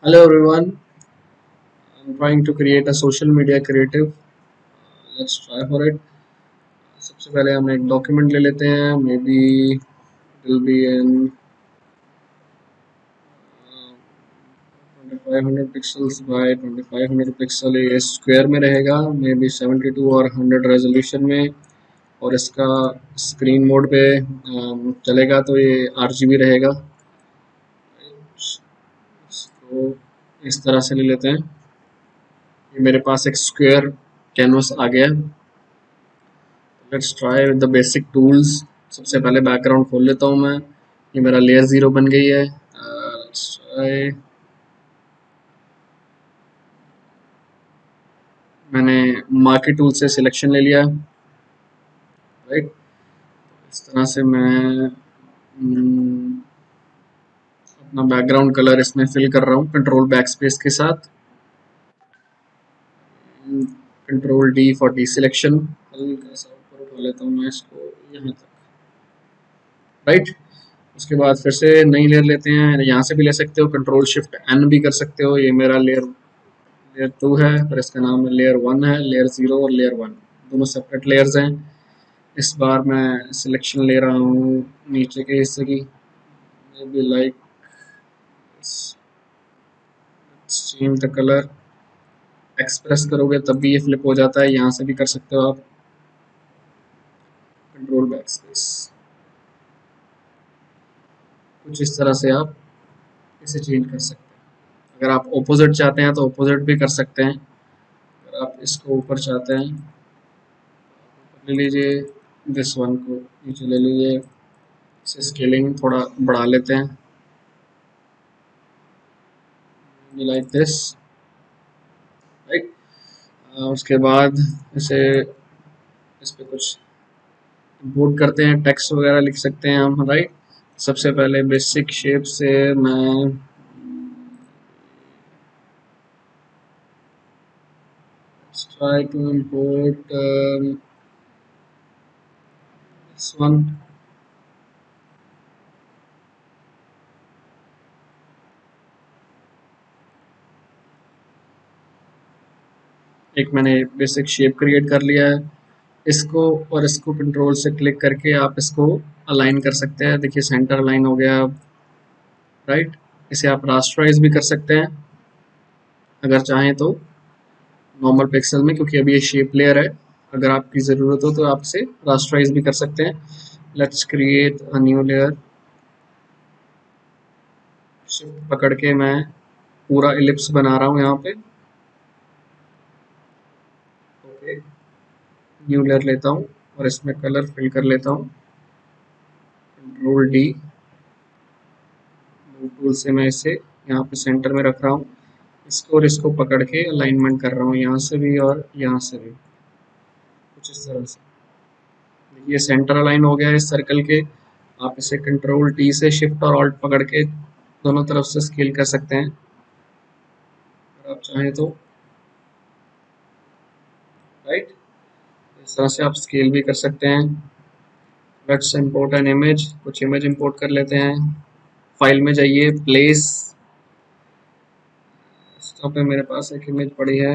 Hello everyone, I'm trying to create a social media creative. Let's try for it. सबसे पहले हम एक document ले लेते हैं. Maybe will be in 2500 pixels by 2500 pixel. ये स्क्वायर में रहेगा. मे बी 72 और 100 रेजोल्यूशन में. और इसका स्क्रीन मोड पे चलेगा तो ये RGB रहेगा. इसको इस तरह से ले लेते हैं. ये मेरे पास एक स्क्वायर कैनवस आ गया. Let's try with the basic tools. सबसे पहले बैकग्राउंड खोल लेता हूँ मैं. ये मेरा लेयर 0 बन गई है. Let's try. मैंने मार्की टूल से सिलेक्शन ले लिया. राइट. इस तरह से मैं अपना बैकग्राउंड कलर इसमें फिल कर रहा हूँ कंट्रोल बैक स्पेस के साथ. Control D for D selection. हल्का सा ऊपर उठा लेता हूँ मैं इसको यहाँ तक. राइट. उसके बाद फिर से नई लेयर लेते हैं. यहाँ से भी ले सकते हो. कंट्रोल Shift N भी कर सकते हो. ये मेरा लेयर 2 है पर इसका नाम लेयर 1 है. लेयर 0 और लेयर 1 दोनों सेपरेट लेयर्स हैं. इस बार मैं सिलेक्शन ले रहा हूँ नीचे के हिस्से की. May be like change the colour. Express करोगे तब भी ये फ्लिप हो जाता है. यहाँ से भी कर सकते हो आप. Control back space. कुछ इस तरह से आप इसे चेंज कर सकते हैं. अगर आप ऑपोजिट चाहते हैं तो ऑपोजिट भी कर सकते हैं. अगर आप इसको ऊपर चाहते हैं ले लीजिए. दिस वन को नीचे ले लीजिए. इसे स्केलिंग थोड़ा बढ़ा लेते हैं लाइक दिस. राइट. उसके बाद इसे इस पे कुछ इंपोर्ट करते हैं. टेक्स्ट वगैरह लिख सकते हैं हम. राइट. सबसे पहले बेसिक शेप से मैं try to import this one. एक मैंने बेसिक शेप क्रिएट कर लिया है. इसको और इसको कंट्रोल से क्लिक करके आप इसको अलाइन कर सकते हैं. देखिए सेंटर अलाइन हो गया. राइट. इसे आप रास्टराइज भी कर सकते हैं अगर चाहें तो नॉर्मल पिक्सल में, क्योंकि अभी ये शेप लेयर है. अगर आपकी ज़रूरत हो तो आप इसे रास्टराइज भी कर सकते हैं. Let's create a new layer. Shift पकड़ के मैं पूरा इलिप्स बना रहा हूँ यहाँ पे. ओके. न्यू लेयर लेता हूँ और इसमें कलर फिल कर लेता हूँ. कंट्रोल D टूल से मैं इसे यहाँ पे सेंटर में रख रहा हूँ. इसको और इसको पकड़ के अलाइनमेंट कर रहा हूँ यहाँ से भी और यहाँ से भी कुछ इस तरह से. ये सेंटर अलाइन हो गया है इस सर्कल के. आप इसे कंट्रोल T से शिफ्ट और ऑल्ट पकड़ के दोनों तरफ से स्केल कर सकते हैं अगर आप चाहें तो. राइट. इस तरह से आप स्केल भी कर सकते हैं. Let's import an image. कुछ इमेज इंपोर्ट कर लेते हैं. फाइल में जाइए. प्लेस. यहाँ पे मेरे पास एक इमेज पड़ी है.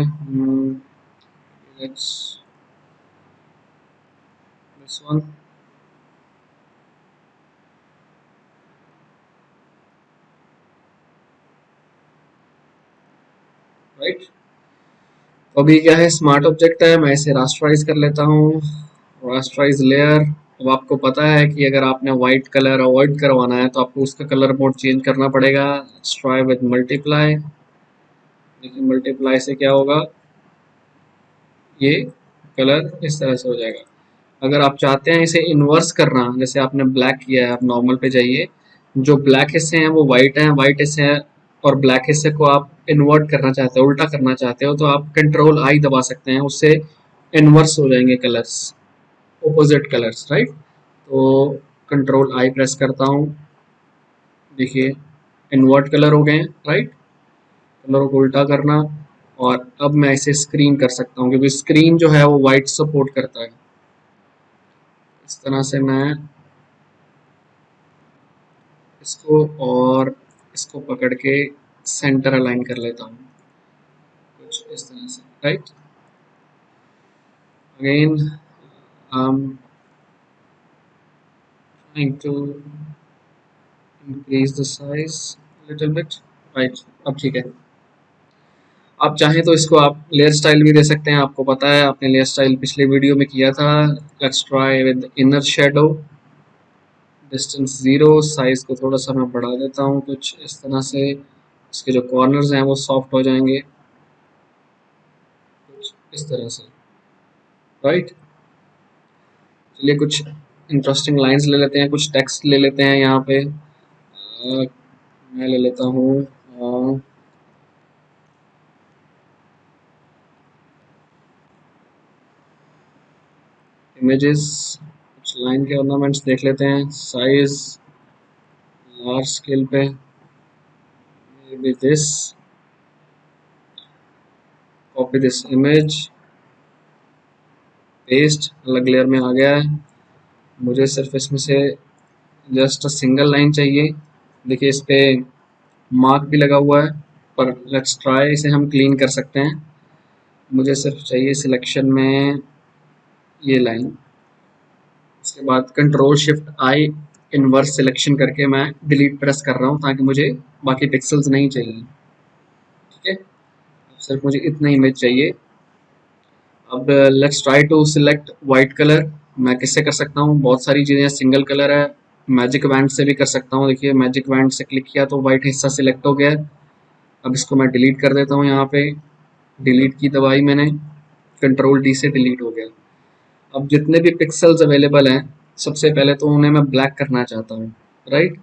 Let's this one. राइट. तो अभी क्या है, स्मार्ट ऑब्जेक्ट है. मैं इसे रास्टराइज कर लेता हूँ. Rasterise layer. अब आपको पता है कि अगर आपने व्हाइट कलर अवॉइड करवाना है तो आपको उसका कलर मोड चेंज करना पड़ेगा. Let's try with multiply. देखिए मल्टीप्लाई से क्या होगा, ये कलर इस तरह से हो जाएगा. अगर आप चाहते हैं इसे इन्वर्स करना, जैसे आपने ब्लैक किया है, आप नॉर्मल पे जाइए. जो ब्लैक हिस्से हैं वो वाइट हैं, वाइट हिस्से हैं और ब्लैक हिस्से को आप इन्वर्ट करना चाहते हो, उल्टा करना चाहते हो, तो आप कंट्रोल I दबा सकते हैं. उससे इन्वर्स हो जाएंगे कलर्स, ओपोजिट कलर्स. राइट. तो कंट्रोल I प्रेस करता हूँ. देखिए इन्वर्ट कलर हो गए हैं. राइट. कलर को उल्टा करना. और अब मैं इसे स्क्रीन कर सकता हूँ क्योंकि स्क्रीन जो है वो वाइट सपोर्ट करता है. इस तरह से मैं इसको और इसको पकड़ के सेंटर अलाइन कर लेता हूँ कुछ इस तरह से, right. Again I am trying to increase the size little bit, right. अब ठीक है। आप चाहें तो इसको आप लेयर स्टाइल भी दे सकते हैं, आपको पता है आपने लेयर स्टाइल पिछले वीडियो में किया था। Let's try with inner shadow, distance 0, size को थोड़ा सा मैं बढ़ा देता हूँ कुछ इस तरह से, इसके जो कॉर्नर्स हैं वो सॉफ्ट हो जाएंगे कुछ इस तरह से, राइट। चलिए कुछ इंटरेस्टिंग लाइंस ले लेते हैं, कुछ टेक्स्ट ले लेते हैं यहाँ पे। मैं ले लेता हूँ इमेजेस, कुछ लाइन के ऑर्नामेंट्स देख लेते हैं। साइज लार्ज स्केल पे, maybe this, copy this image, paste, अलग लेयर में आ गया है। मुझे सिर्फ इसमें से जस्ट सिंगल लाइन चाहिए। देखिए इस पे मार्क भी लगा हुआ है, पर लेट्स ट्राई, इसे हम क्लीन कर सकते हैं। मुझे सिर्फ चाहिए सिलेक्शन में ये लाइन, उसके बाद कंट्रोल शिफ्ट आई इनवर्स सिलेक्शन करके मैं डिलीट प्रेस कर रहा हूँ ताकि मुझे बाकी पिक्सल्स नहीं चाहिए, ठीक है। अब सिर्फ मुझे इतना इमेज चाहिए। अब let's try to select white colour. मैं किससे कर सकता हूँ, बहुत सारी चीज़ें, सिंगल कलर है, मैजिक बैंड से भी कर सकता हूँ। देखिए मैजिक बैंड से क्लिक किया तो वाइट हिस्सा सिलेक्ट हो गया है। अब इसको मैं डिलीट कर देता हूँ, यहाँ पे डिलीट की दबाई मैंने, कंट्रोल डी से डिलीट हो गया। अब जितने भी पिक्सल्स अवेलेबल हैं सबसे पहले तो उन्हें मैं ब्लैक करना चाहता हूँ, राइट।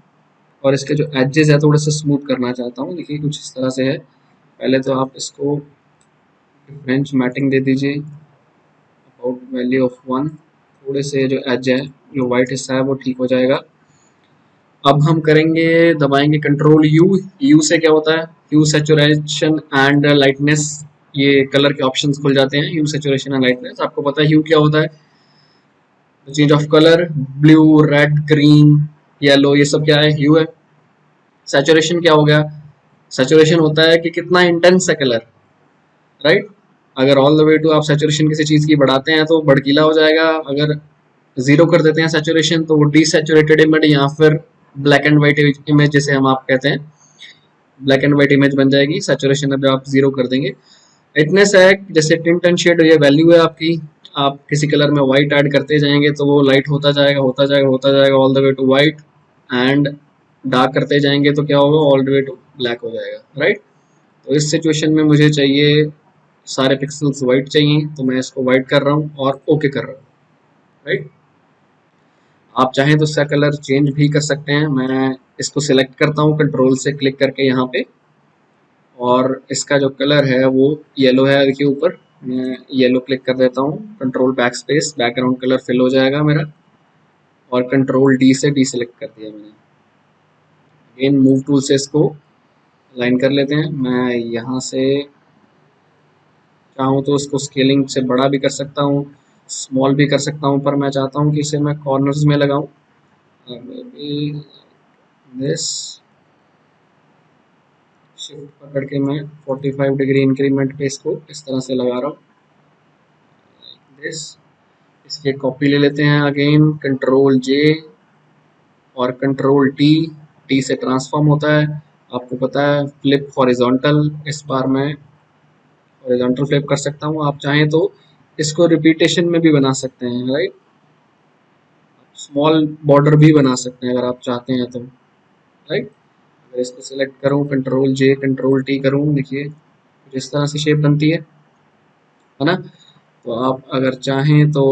और इसके जो एजेस है थोड़े से स्मूथ करना चाहता हूँ। देखिए कुछ इस तरह से है। पहले तो आप इसको डिफरेंस मैटिंग दे दीजिए, अबाउट वैल्यू ऑफ 1, थोड़े से जो एज है, जो वाइट हिस्सा है वो ठीक हो जाएगा। अब हम करेंगे, दबाएंगे कंट्रोल यू। यू से क्या होता है, यू सैचुरेशन एंड लाइटनेस, ये कलर के ऑप्शंस खुल जाते हैं। यू सैचुरेशन एंड लाइटनेस, आपको पता है यू क्या होता है, change of colour, blue, red, green, yellow, ये सब क्या है, ह्यू है। सैचुरेशन क्या हो गया, सैचुरेशन होता है कि कितना इंटेंस है कलर, राइट। अगर ऑल द वे टू आप सैचुरेशन किसी चीज की बढ़ाते हैं तो भड़कीला हो जाएगा, अगर जीरो कर देते हैं सैचुरेशन तो वो डीसैचुरेटेड इमेज या फिर ब्लैक एंड व्हाइट इमेज जिसे हम आप कहते हैं, ब्लैक एंड व्हाइट इमेज बन जाएगी। सैचुरेशन अब आप जीरो कर देंगे। लाइटनेस है जैसे टिंट एंड शेड, ये वैल्यू है आपकी, आप किसी कलर में व्हाइट ऐड करते जाएंगे तो वो लाइट होता जाएगा होता जाएगा होता जाएगा all the way to white, and dark करते जाएंगे तो क्या होगा, all the way to black हो जाएगा, राइट। तो इस सिचुएशन में मुझे चाहिए सारे पिक्सल्स वाइट चाहिए, तो मैं इसको वाइट कर रहा हूँ और ओके कर रहा हूँ, राइट। आप चाहें तो इसका कलर चेंज भी कर सकते हैं। मैं इसको सिलेक्ट करता हूँ कंट्रोल से क्लिक करके यहाँ पे, और इसका जो कलर है वो येलो है। देखिए ऊपर, मैं येलो क्लिक कर देता हूँ, control backspace, background colour fill हो जाएगा मेरा, और कंट्रोल डी से डी सिलेक्ट कर दिया मैंने। अगेन मूव टूल से इसको लाइन कर लेते हैं। मैं यहाँ से चाहूँ तो इसको स्केलिंग से बड़ा भी कर सकता हूँ, स्मॉल भी कर सकता हूँ, पर मैं चाहता हूँ कि इसे मैं कॉर्नर्स में लगाऊँ। दिस शिफ्ट पकड़ के मैं 45 डिग्री इंक्रीमेंट पे इसको इस तरह से लगा रहा हूँ, दिस। इसकी कॉपी ले लेते हैं, अगेन कंट्रोल जे और कंट्रोल टी, टी से ट्रांसफॉर्म होता है, आपको पता है फ्लिप हॉरिजॉन्टल, इस बार मैं हॉरिजॉन्टल फ्लिप कर सकता हूँ। आप चाहें तो इसको रिपीटेशन में भी बना सकते हैं, राइट। स्मॉल बॉर्डर भी बना सकते हैं अगर आप चाहते हैं तो, राइट। अगर इसको सिलेक्ट करूँ, कंट्रोल जे कंट्रोल टी करूँ, देखिए जिस तरह से शेप बनती है ना। तो आप अगर चाहें तो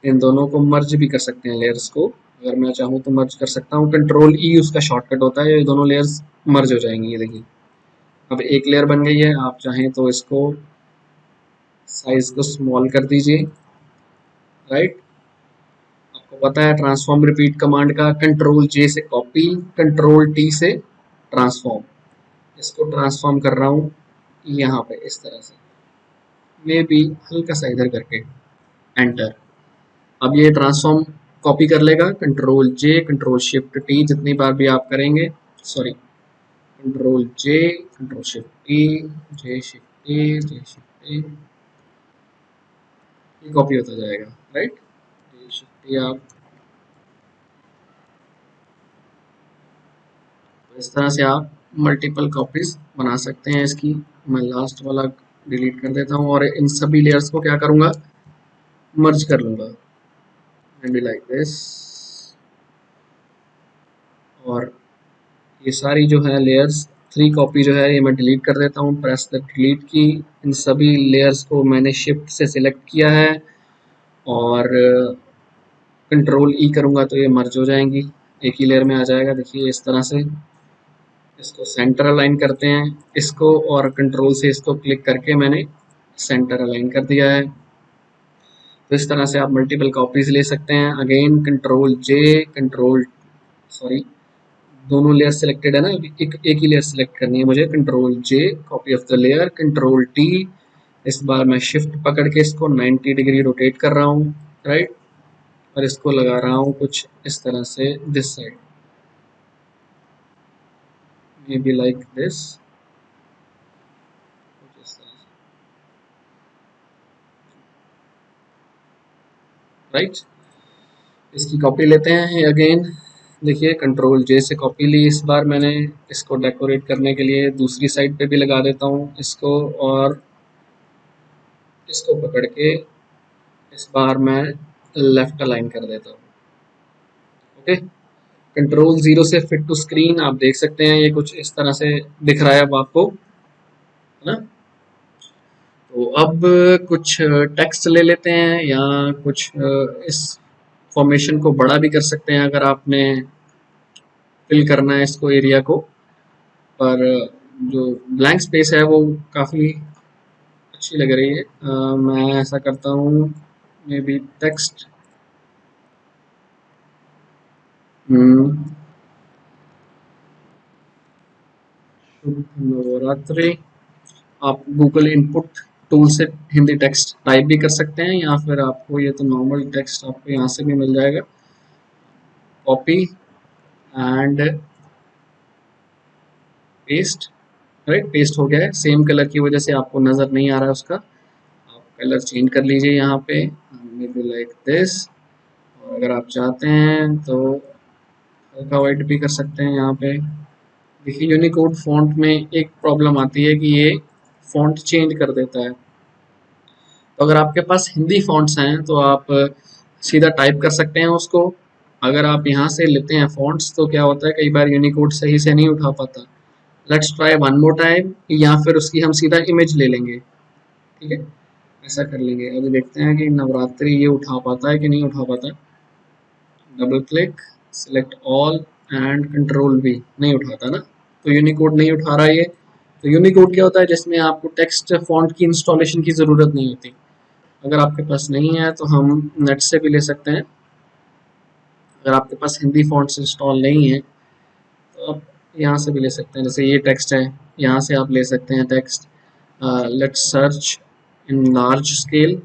इन दोनों को मर्ज भी कर सकते हैं, लेयर्स को। अगर मैं चाहूँ तो मर्ज कर सकता हूँ, कंट्रोल ई उसका शॉर्टकट होता है, ये दोनों लेयर्स मर्ज हो जाएंगी। ये देखिए अब एक लेयर बन गई है। आप चाहें तो इसको साइज को स्मॉल कर दीजिए, राइट। आपको पता है ट्रांसफॉर्म रिपीट कमांड का, कंट्रोल जे से कॉपी, कंट्रोल टी से ट्रांसफॉर्म। इसको ट्रांसफॉर्म कर रहा हूँ यहाँ पे इस तरह से, मे बी हल्का सा इधर करके, एंटर। अब ये ट्रांसफॉर्म कॉपी कर लेगा, कंट्रोल जे कंट्रोल शिफ्ट टी जितनी बार भी आप करेंगे, सॉरी कंट्रोल जे, कंट्रोल शिफ्ट ई, जे शिफ्ट ए, जे शिफ्ट ए, ये कॉपी होता जाएगा, राइट। जे शिफ्ट ए आप तो इस तरह से आप मल्टीपल कॉपीज बना सकते हैं इसकी। मैं लास्ट वाला डिलीट कर देता हूँ और इन सभी लेयर्स को क्या करूँगा, मर्ज कर लूँगा, मे बी लाइक दिस। और ये सारी जो है लेयर्स, 3 कॉपी जो है ये मैं डिलीट कर देता हूँ, प्रेस द डिलीट की। इन सभी लेयर्स को मैंने शिफ्ट से सिलेक्ट किया है और कंट्रोल ई करूँगा तो ये मर्ज हो जाएंगी, एक ही लेयर में आ जाएगा। देखिए इस तरह से इसको सेंटर अलाइन करते हैं इसको, और कंट्रोल से इसको क्लिक करके मैंने सेंटर अलाइन कर दिया है। तो इस तरह से आप मल्टीपल कॉपीज ले सकते हैं। अगेन कंट्रोल जे, कंट्रोल सॉरी दोनों लेयर सिलेक्टेड है ना, एक ही लेयर सिलेक्ट करनी है मुझे। Control J copy of the layer, control T, इस बार मैं शिफ्ट पकड़ के इसको 90 डिग्री रोटेट कर रहा हूँ, राइट। और इसको लगा रहा हूँ कुछ इस तरह से, this side, may be like this, right. इसकी कॉपी लेते हैं अगेन। देखिए कंट्रोल जे से कॉपी ली, इस बार मैंने इसको डेकोरेट करने के लिए दूसरी साइड पे भी लगा देता हूँ इसको, और इसको पकड़ के इस बार मैं लेफ्ट अलाइन कर देता हूँ, ओके। कंट्रोल जीरो से फिट टू स्क्रीन, आप देख सकते हैं ये कुछ इस तरह से दिख रहा है अब आपको, है ना। तो अब कुछ टेक्स्ट ले लेते हैं, या कुछ इस फॉर्मेशन को बड़ा भी कर सकते हैं अगर आपने फिल करना है इसको, एरिया को। पर जो ब्लैंक स्पेस है वो काफ़ी अच्छी लग रही है। मैं ऐसा करता हूँ, मे बी टेक्स्ट शुभ नवरात्रि। आप गूगल इनपुट टूल से हिंदी टेक्स्ट टाइप भी कर सकते हैं, या फिर आपको ये तो नॉर्मल टेक्स्ट आपको यहाँ से भी मिल जाएगा। Copy and paste, right, paste हो गया है। सेम कलर की वजह से आपको नज़र नहीं आ रहा है उसका, आप कलर चेंज कर लीजिए यहाँ पे, मे बी लाइक दिस। और अगर आप चाहते हैं तो हल्का वाइट भी कर सकते हैं यहाँ पे। देखिए यूनिकोड फॉन्ट में एक प्रॉब्लम आती है कि ये फॉन्ट चेंज कर देता है। तो अगर आपके पास हिंदी फॉन्ट्स हैं तो आप सीधा टाइप कर सकते हैं उसको। अगर आप यहाँ से लेते हैं फॉन्ट्स तो क्या होता है, कई बार यूनिकोड सही से नहीं उठा पाता। Let's try one more time, या फिर उसकी हम सीधा इमेज ले लेंगे, ठीक है, ऐसा कर लेंगे। अभी देखते हैं कि नवरात्रि ये उठा पाता है कि नहीं उठा पाता। Double click, select all and control we, नहीं उठाता ना, तो यूनिकोड नहीं उठा रहा है ये। तो यूनिकोड क्या होता है, जिसमें आपको टेक्स्ट फॉन्ट की इंस्टॉलेशन की ज़रूरत नहीं होती। अगर आपके पास नहीं है तो हम नेट से भी ले सकते हैं। अगर आपके पास हिंदी फॉन्ट्स इंस्टॉल नहीं है तो आप यहाँ से भी ले सकते हैं। जैसे ये टेक्स्ट है, यहाँ से आप ले सकते हैं text. Let's search in large scale,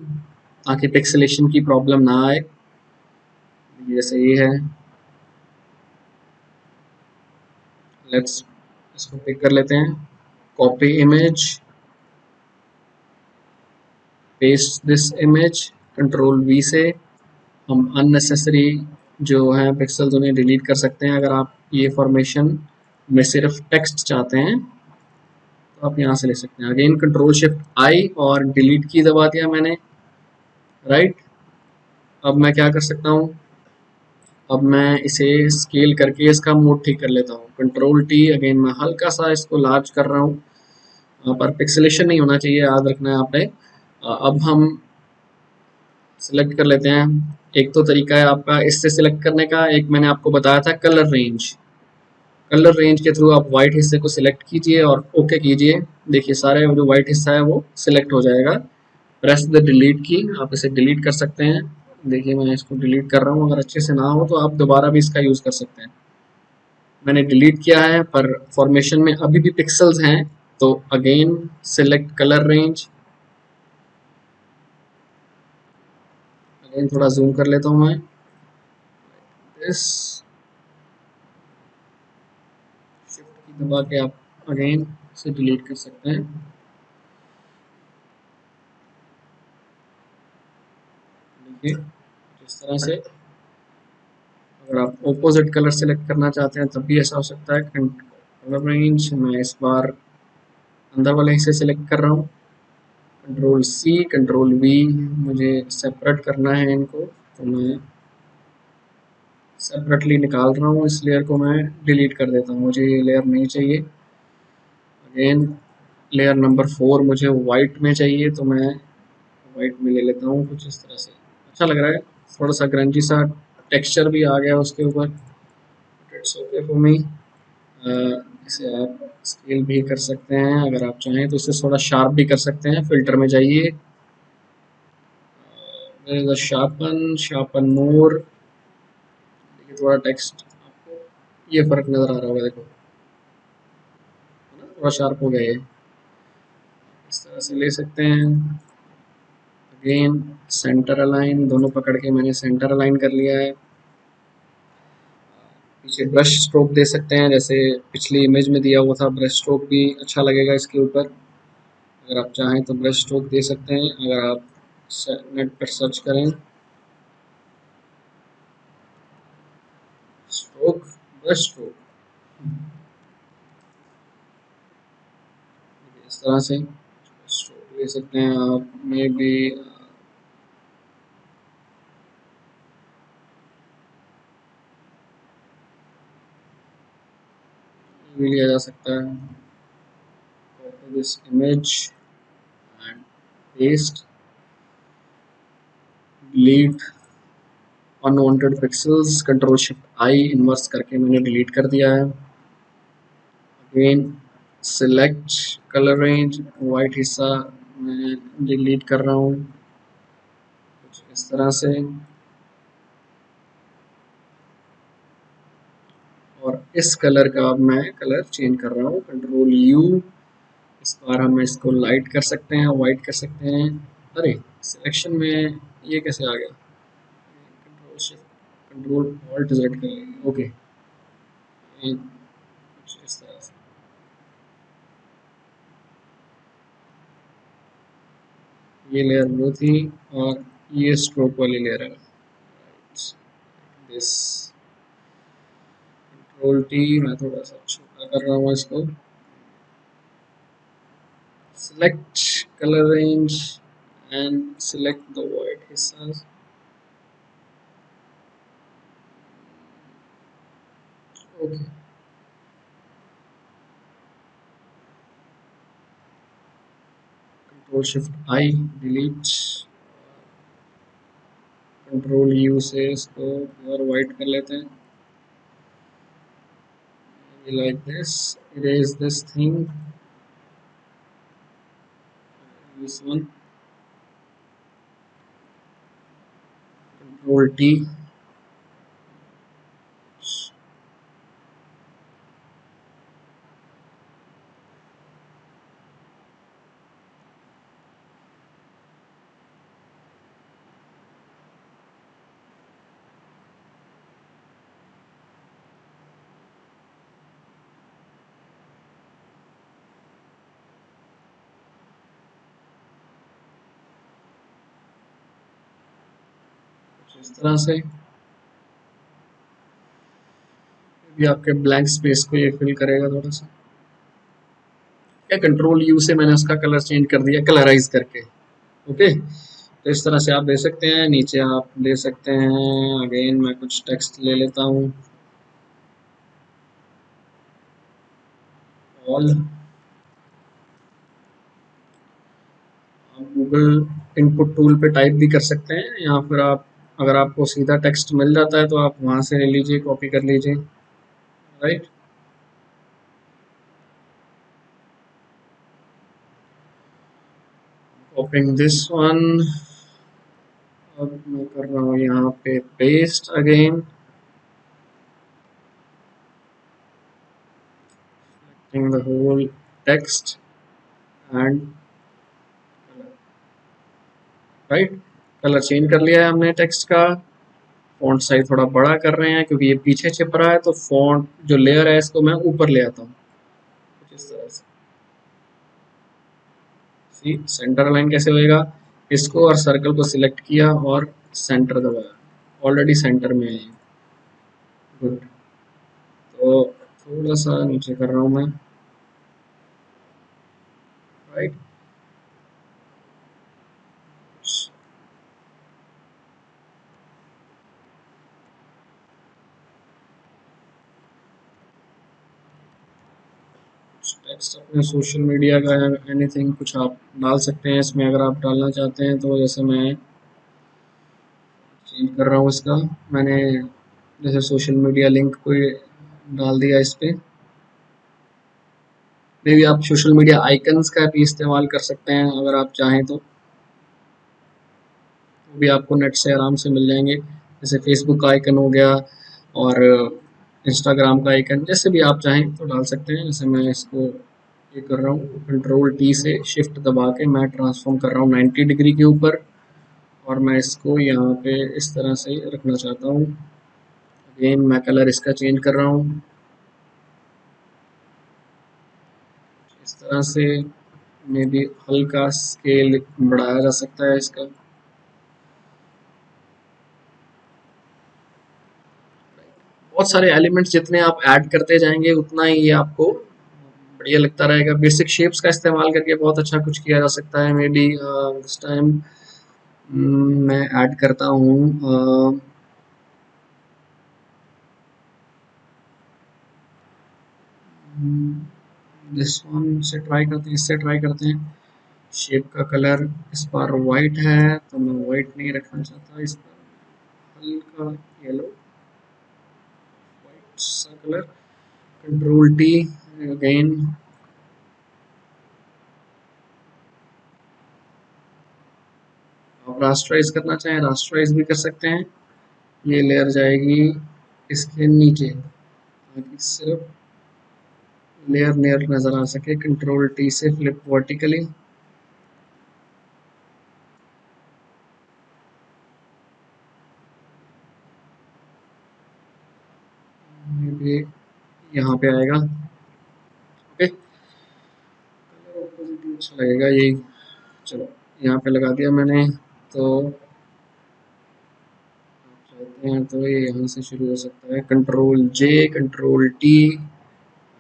ताकि पिक्सेलेशन की प्रॉब्लम ना आए। जैसे ये है, लेट्स इसको पिक कर लेते हैं, copy image, paste this image, control we से हम अननेसेसरी जो है पिक्सल्स उन्हें डिलीट कर सकते हैं। अगर आप ये फॉर्मेशन में सिर्फ टेक्स्ट चाहते हैं तो आप यहाँ से ले सकते हैं। अगेन कंट्रोल शिफ्ट आई और डिलीट की दबा दिया मैंने, राइट। अब मैं क्या कर सकता हूँ, अब मैं इसे स्केल करके इसका मोड ठीक कर लेता हूँ। कंट्रोल टी, अगेन मैं हल्का सा इसको लार्ज कर रहा हूँ, पर पिक्सेलेशन नहीं होना चाहिए, याद रखना है आपने। अब हम सिलेक्ट कर लेते हैं। एक तो तरीका है आपका इससे सिलेक्ट करने का, एक मैंने आपको बताया था कलर रेंज। कलर रेंज के थ्रू आप वाइट हिस्से को सिलेक्ट कीजिए और ओके कीजिए। देखिए सारे जो वाइट हिस्सा है वो सिलेक्ट हो जाएगा। प्रेस द डिलीट की, आप इसे डिलीट कर सकते हैं। देखिए मैं इसको डिलीट कर रहा हूँ, अगर अच्छे से ना हो तो आप दोबारा भी इसका यूज़ कर सकते हैं। मैंने डिलीट किया है पर फॉर्मेशन में अभी भी पिक्सल्स हैं, तो again select colour range. Again थोड़ा जूम कर लेता हूँ मैं, इस शिफ्ट की दबा के आप अगेन इसे डिलीट कर सकते हैं। देखिए इस तरह से। अगर आप ऑपोजिट कलर सेलेक्ट करना चाहते हैं तब भी ऐसा हो सकता है। कलर रेंज मैं इस बार अंदर वाले हिस्से सेलेक्ट कर रहा हूँ, कंट्रोल सी कंट्रोल वी, मुझे सेपरेट करना है इनको, तो मैं सेपरेटली निकाल रहा हूँ। इस लेयर को मैं डिलीट कर देता हूँ, मुझे ये लेयर नहीं चाहिए। अगेन लेयर नंबर 4 मुझे वाइट में चाहिए, तो मैं वाइट में ले लेता हूँ कुछ इस तरह से। अच्छा लग रहा है, थोड़ा सा ग्रंजी सा टेक्सचर भी आ गया उसके ऊपर। It's okay for me. इसे आप स्केल भी कर सकते हैं, अगर आप चाहें तो इसे थोड़ा शार्प भी कर सकते हैं। फिल्टर में जाइए, शार्पन शार्पन मोर, देखिए थोड़ा टेक्स्ट आपको ये फर्क नजर आ रहा होगा, देखो है ना, थोड़ा शार्प हो गया ये। इस तरह से ले सकते हैं। अगेन सेंटर अलाइन, दोनों पकड़ के मैंने सेंटर अलाइन कर लिया है। पीछे ब्रश स्ट्रोक दे सकते हैं, जैसे पिछली इमेज में दिया हुआ था। ब्रश स्ट्रोक भी अच्छा लगेगा इसके ऊपर, अगर आप चाहें तो ब्रश स्ट्रोक दे सकते हैं। अगर आप नेट पर सर्च करें स्ट्रोक, ब्रश स्ट्रोक, इस तरह से स्ट्रोक ले सकते हैं आप। में भी लिया जा सकता है। Copy this image and paste, delete unwanted pixels, control shift I inverse करके मैंने डिलीट कर दिया है। Again select colour range, white हिस्सा मैं डिलीट कर रहा हूँ कुछ इस तरह से। और इस कलर का अब मैं कलर चेंज कर रहा हूँ, कंट्रोल यू। इस बार हम इसको लाइट कर सकते हैं, वाइट कर सकते हैं। अरे सिलेक्शन में ये कैसे आ गया, control shift control alt Z कर लेंगे। ओके, कुछ इस तरह से। ये लेयर वो थी, और ये स्ट्रोक वाली लेयर है। दिस कंट्रोल टी, मैं थोड़ा सा छोटा कर रहा हूँ इसको। Select colour range and select the white हिस्सा। Okay, control shift I delete, control U से इसको और वाइट कर लेते हैं, like this. Erase this thing, this one, control T, इस तरह से भी आपके ब्लैंक स्पेस को ये फिल करेगा थोड़ा सा। या कंट्रोल यू से मैंने उसका कलर चेंज कर दिया, कलराइज करके। ओके, तो इस तरह से आप दे सकते हैं। नीचे आप दे सकते हैं, अगेन मैं कुछ टेक्स्ट ले लेता हूँ, ऑल। आप गूगल इनपुट टूल पे टाइप भी कर सकते हैं, या फिर आप, अगर आपको सीधा टेक्स्ट मिल जाता है तो आप वहाँ से ले लीजिए, कॉपी कर लीजिए, राइट। कॉपिंग दिस वन, अब मैं कर रहा हूँ यहाँ पे paste again, in the whole text and right. Colour change कर लिया है हमने टेक्स्ट का। फॉन्ट साइज थोड़ा बड़ा कर रहे हैं क्योंकि ये पीछे छिप रहा है, तो फॉन्ट जो लेयर है इसको मैं ऊपर ले आता हूँ इस तरह से। सी सेंटर लाइन कैसे होएगा, इसको और सर्कल को सिलेक्ट किया और सेंटर दबाया, ऑलरेडी सेंटर में है। गुड। तो थोड़ा सा नीचे कर रहा हूँ मैं, राइट। टेक्स्ट अपने सोशल मीडिया का एनीथिंग कुछ आप डाल सकते हैं इसमें, अगर आप डालना चाहते हैं तो। जैसे मैं चेंज कर रहा हूँ इसका, मैंने जैसे सोशल मीडिया लिंक कोई डाल दिया इस पे। मे भी आप सोशल मीडिया आइकन्स का भी इस्तेमाल कर सकते हैं अगर आप चाहें तो, वो भी आपको नेट से आराम से मिल जाएंगे। जैसे फेसबुक का आइकन हो गया और इंस्टाग्राम का आइकन, जैसे भी आप चाहें तो डाल सकते हैं। जैसे मैं इसको ये कर रहा हूँ, कंट्रोल टी से शिफ्ट दबा के मैं ट्रांसफॉर्म कर रहा हूँ 90 डिग्री के ऊपर, और मैं इसको यहाँ पे इस तरह से रखना चाहता हूँ। अगेन मैं कलर इसका चेंज कर रहा हूँ इस तरह से। मे भी हल्का स्केल बढ़ाया जा सकता है इसका। बहुत सारे एलिमेंट्स जितने आप ऐड करते जाएंगे उतना ही ये आपको बढ़िया लगता रहेगा। बेसिक शेप्स का इस्तेमाल करके बहुत अच्छा कुछ किया जा सकता है। मे बी दिस टाइम मैं ऐड करता हूँ दिस वन से ट्राई करते हैं, इससे ट्राई करते हैं। शेप का कलर इस बार वाइट है तो मैं वाइट नहीं रखना चाहता, इस बार हल्का येलो वाइट सा कलर। कंट्रोल टी अगेन, आप रास्टराइज करना चाहें रास्टराइज भी कर सकते हैं। ये लेयर जाएगी इसके नीचे ताकि सिर्फ लेयर लेयर नजर आ सके। कंट्रोल टी से फ्लिप वर्टिकली, ये यहाँ पे आएगा। ओके, कलर ऑपोजिट अच्छा लगेगा ये। चलो यहाँ पे लगा दिया मैंने। तो आप चाहते हैं तो ये यहाँ से शुरू हो सकता है। Control J, control T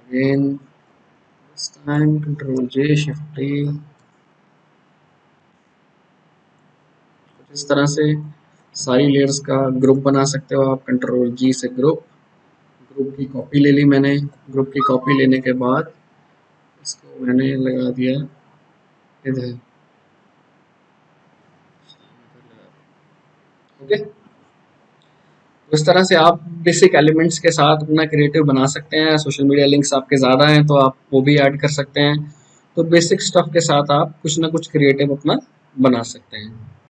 again, this time control J shift T. इस तरह से सारी लेयर्स का ग्रुप बना सकते हो आप। कंट्रोल जी से ग्रुप, ग्रुप की कॉपी ले ली मैंने। ग्रुप की कॉपी लेने के बाद इसको मैंने लगा दिया इधर। ओके, तो इस तरह से आप बेसिक एलिमेंट्स के साथ अपना क्रिएटिव बना सकते हैं। सोशल मीडिया लिंक्स आपके ज़्यादा हैं तो आप वो भी ऐड कर सकते हैं। तो बेसिक स्टफ के साथ आप कुछ ना कुछ क्रिएटिव अपना बना सकते हैं।